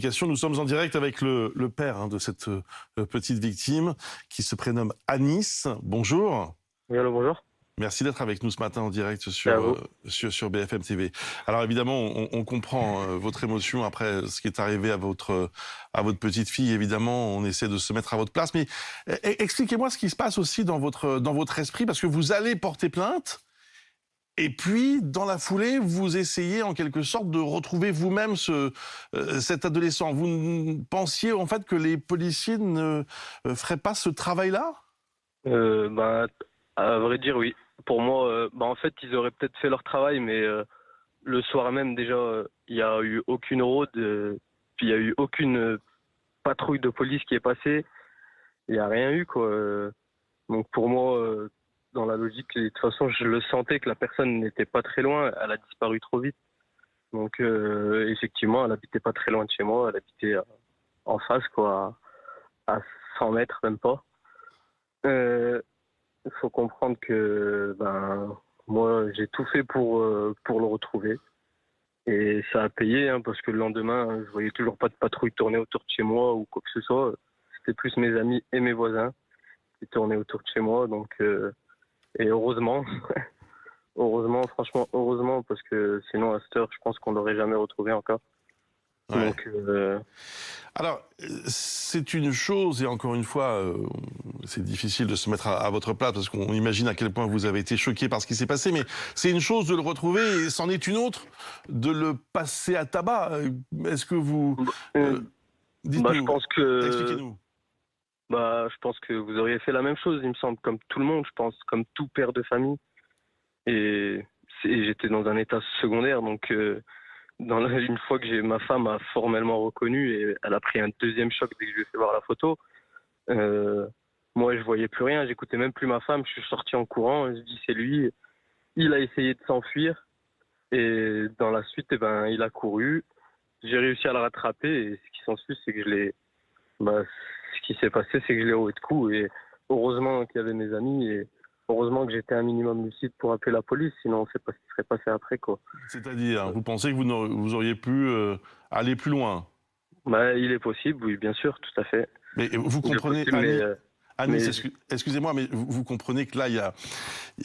Nous sommes en direct avec le père de cette petite victime qui se prénomme Anis. Bonjour. Oui, allô, bonjour. Merci d'être avec nous ce matin en direct C'est à vous. sur BFM TV. Alors évidemment, on comprend votre émotion après ce qui est arrivé à votre petite fille. Évidemment, on essaie de se mettre à votre place. Mais expliquez-moi ce qui se passe aussi dans votre esprit, parce que vous allez porter plainte. Et puis, dans la foulée, vous essayez en quelque sorte de retrouver vous-même cet adolescent. Vous pensiez en fait que les policiers ne feraient pas ce travail-là? Bah, à vrai dire, oui. Pour moi, en fait, ils auraient peut-être fait leur travail, mais le soir même, déjà, il n'y a eu aucune route, puis il n'y a eu aucune patrouille de police qui est passée. Il n'y a rien eu, quoi. Donc pour moi, dans la logique, et de toute façon, je le sentais que la personne n'était pas très loin. Elle a disparu trop vite. Donc effectivement, elle habitait pas très loin de chez moi. Elle habitait en face, quoi, à 100 mètres, même pas. Il faut comprendre que moi j'ai tout fait pour le retrouver et ça a payé, hein, parce que le lendemain je voyais toujours pas de patrouille tourner autour de chez moi ou quoi que ce soit. C'était plus mes amis et mes voisins qui tournaient autour de chez moi, donc et heureusement heureusement, franchement heureusement, parce que sinon à cette heure je pense qu'on l'aurait jamais retrouvé encore. Ouais. Donc Alors, c'est une chose, et encore une fois, c'est difficile de se mettre à votre place, parce qu'on imagine à quel point vous avez été choqué par ce qui s'est passé, mais c'est une chose de le retrouver, et c'en est une autre de le passer à tabac. Est-ce que vous... euh, je dites-nous, pense que expliquez-nous. je pense que vous auriez fait la même chose, il me semble, comme tout le monde, je pense, comme tout père de famille. Et j'étais dans un état secondaire, donc une fois que ma femme a formellement reconnu, et elle a pris un deuxième choc dès que je lui ai fait voir la photo. Moi, je voyais plus rien, j'écoutais même plus ma femme. Je suis sorti en courant, je dis c'est lui. Il a essayé de s'enfuir, et dans la suite, il a couru. J'ai réussi à le rattraper, et ce qui s'ensuit, c'est que ce qui s'est passé, c'est que je l'ai roué de coups. Et heureusement qu'il y avait mes amis, et heureusement que j'étais un minimum lucide pour appeler la police, sinon on ne sait pas ce qui serait passé après, quoi. C'est-à-dire, vous pensez que vous auriez pu aller plus loin? Il est possible, oui, bien sûr, tout à fait. Mais vous Il est comprenez, possible, Anis, mais excusez-moi, mais vous comprenez que là, il y a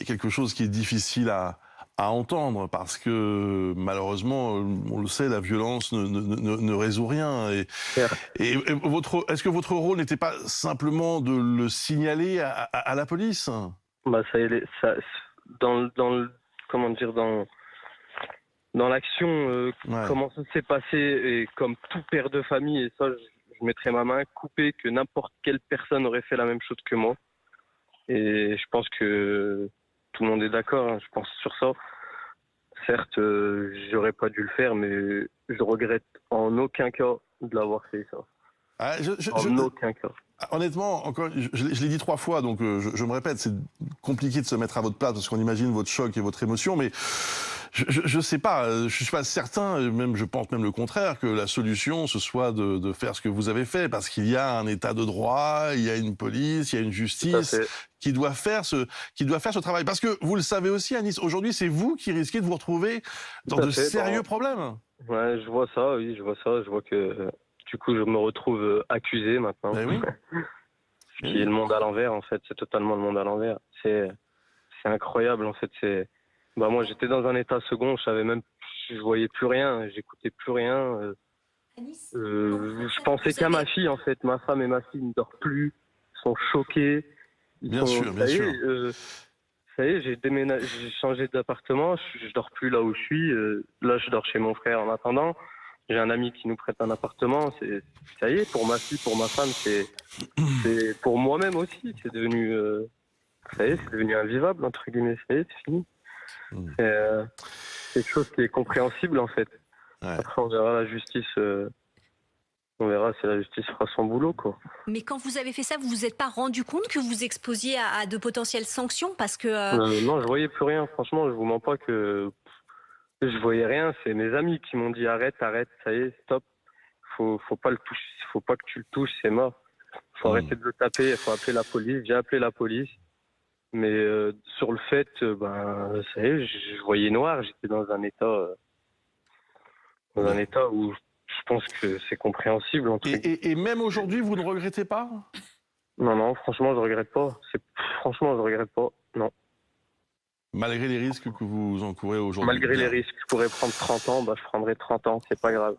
quelque chose qui est difficile à entendre, parce que malheureusement, on le sait, la violence ne résout rien. Est-ce que votre rôle n'était pas simplement de le signaler à la police? ça, comment dire, dans l'action, Ouais. comment ça s'est passé, et comme tout père de famille, et ça, je mettrais ma main coupée que n'importe quelle personne aurait fait la même chose que moi. Et je pense que tout le monde est d'accord, hein, je pense, sur ça. Certes, j'aurais pas dû le faire, mais je regrette en aucun cas de l'avoir fait, ça. Ah, En aucun cas. honnêtement, encore, je l'ai dit 3 fois, donc je me répète, c'est compliqué de se mettre à votre place parce qu'on imagine votre choc et votre émotion, mais je sais pas, je suis pas certain, même je pense même le contraire, que la solution ce soit de faire ce que vous avez fait, parce qu'il y a un état de droit, il y a une police, il y a une Tout à justice fait. qui doit faire ce travail. Parce que vous le savez aussi, Anis, aujourd'hui c'est vous qui risquez de vous retrouver dans Tout à de fait. sérieux problèmes. Ouais, je vois ça, oui, je vois ça. Je vois que du coup, je me retrouve accusé maintenant. Ben oui, Ce eh qui est oui. le monde à l'envers, en fait. C'est totalement le monde à l'envers. C'est incroyable, en fait. Moi, j'étais dans un état second. Je voyais plus rien. J'écoutais plus rien. Anis, quand vous faites Je ça, pensais vous qu'à ma avez... fille, en fait. Ma femme et ma fille ne dorment plus. Ils sont choqués. Bien sûr, bien Ça y est, sûr. j'ai déménagé, j'ai changé d'appartement. Je dors plus là où je suis. Là, je dors chez mon frère en attendant. J'ai un ami qui nous prête un appartement. Ça y est, pour ma fille, pour ma femme, c'est pour moi-même aussi. C'est devenu, ça y est, c'est devenu invivable, entre guillemets. Ça y est, c'est fini. Mm. C'est quelque chose qui est compréhensible, en fait. Ouais. Après, on verra la justice. On verra si la justice fera son boulot, quoi. Mais quand vous avez fait ça, vous vous êtes pas rendu compte que vous exposiez à de potentielles sanctions parce que... Non, je voyais plus rien. Franchement, je vous mens pas que je voyais rien. C'est mes amis qui m'ont dit arrête, arrête, ça y est, stop. Faut pas le toucher. Faut pas que tu le touches, c'est mort. Faut Mm. arrêter de le taper. Il faut appeler la police. J'ai appelé la police. Mais sur le fait, ça y est, je voyais noir. J'étais dans un état où je pense que c'est compréhensible. Et même aujourd'hui, vous ne regrettez pas? Non, franchement, je regrette pas. Franchement, je regrette pas. Non. Malgré les risques que vous encourez aujourd'hui? Malgré les risques, je pourrais prendre 30 ans, je prendrai 30 ans, c'est pas grave.